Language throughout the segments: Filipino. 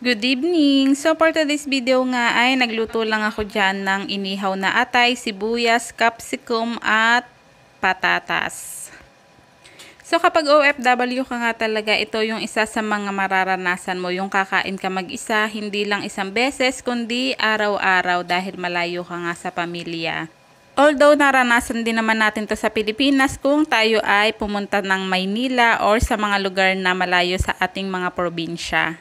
Good evening! So for today's video nga ay nagluto lang ako dyan ng inihaw na atay, sibuyas, capsicum at patatas. So kapag OFW ka nga talaga, ito yung isa sa mga mararanasan mo, yung kakain ka mag-isa, hindi lang isang beses kundi araw-araw dahil malayo ka nga sa pamilya. Although naranasan din naman natin to sa Pilipinas kung tayo ay pumunta ng Maynila or sa mga lugar na malayo sa ating mga probinsya.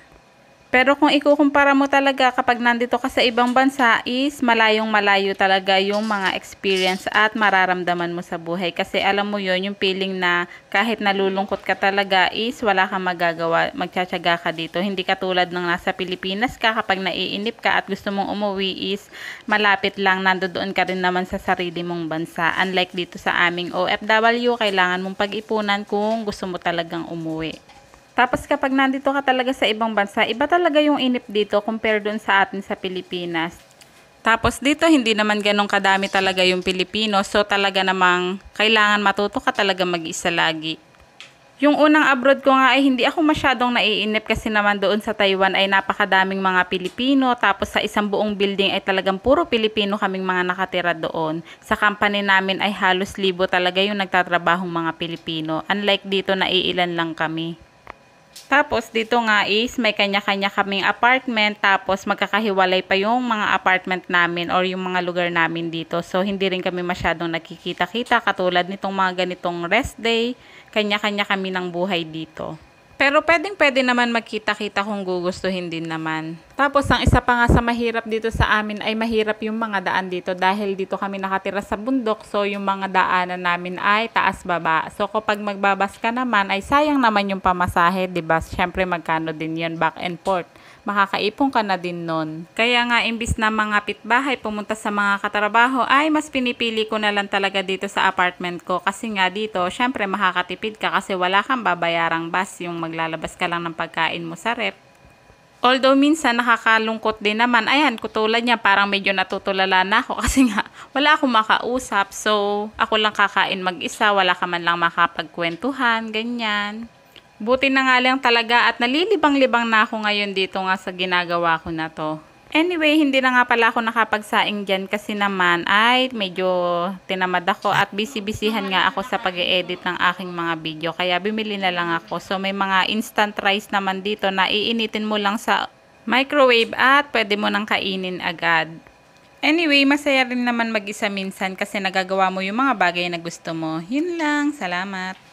Pero kung ikukumpara mo talaga kapag nandito ka sa ibang bansa is malayong malayo talaga yung mga experience at mararamdaman mo sa buhay. Kasi alam mo yon yung feeling na kahit nalulungkot ka talaga is wala kang magagawa, magtsatsaga ka dito. Hindi katulad ng nasa Pilipinas ka kapag naiinip ka at gusto mong umuwi is malapit lang, nandoon ka rin naman sa sarili mong bansa. Unlike dito sa aming OFW, kailangan mong pag-ipunan kung gusto mo talagang umuwi. Tapos kapag nandito ka talaga sa ibang bansa, iba talaga yung inip dito compare doon sa atin sa Pilipinas. Tapos dito hindi naman ganun kadami talaga yung Pilipino, so talaga namang kailangan matuto ka talaga mag-isa lagi. Yung unang abroad ko nga ay hindi ako masyadong naiinip kasi naman doon sa Taiwan ay napakadaming mga Pilipino, tapos sa isang buong building ay talagang puro Pilipino kaming mga nakatira doon. Sa company namin ay halos libo talaga yung nagtatrabahong mga Pilipino, unlike dito na iilan lang kami. Tapos dito nga is may kanya-kanya kaming apartment, tapos magkakahiwalay pa yung mga apartment namin or yung mga lugar namin dito. So hindi rin kami masyadong nakikita-kita katulad nitong mga ganitong rest day, kanya-kanya kami ng buhay dito. Pero pwedeng-pwede naman magkita-kita kung gugustuhin din naman. Tapos ang isa pa nga sa mahirap dito sa amin ay mahirap yung mga daan dito dahil dito kami nakatira sa bundok, so yung mga daanan namin ay taas-baba. So kapag magbabas ka naman ay sayang naman yung pamasahe, 'di ba? Syempre magkano din 'yon back and forth. Makakaipon ka na din nun. Kaya nga imbis na mga pitbahay pumunta sa mga katrabaho ay mas pinipili ko na lang talaga dito sa apartment ko kasi nga dito syempre makakatipid ka kasi wala kang babayarang bus, yung maglalabas ka lang ng pagkain mo sa rep. Although minsan nakakalungkot din naman, ayan katulad niya parang medyo natutulala na ako kasi nga wala akong makausap, so ako lang kakain mag-isa, wala ka man lang makapagkwentuhan, ganyan. Buti na nga lang talaga at nalilibang-libang na ako ngayon dito nga sa ginagawa ko na to. Anyway, hindi na nga pala ako nakapagsaing dyan kasi naman ay medyo tinamad ako at busy-busyhan nga ako sa pag-e-edit ng aking mga video. Kaya bumili na lang ako. So may mga instant rice naman dito na iinitin mo lang sa microwave at pwede mo nang kainin agad. Anyway, masaya rin naman mag-isa minsan kasi nagagawa mo yung mga bagay na gusto mo. Yun lang, salamat.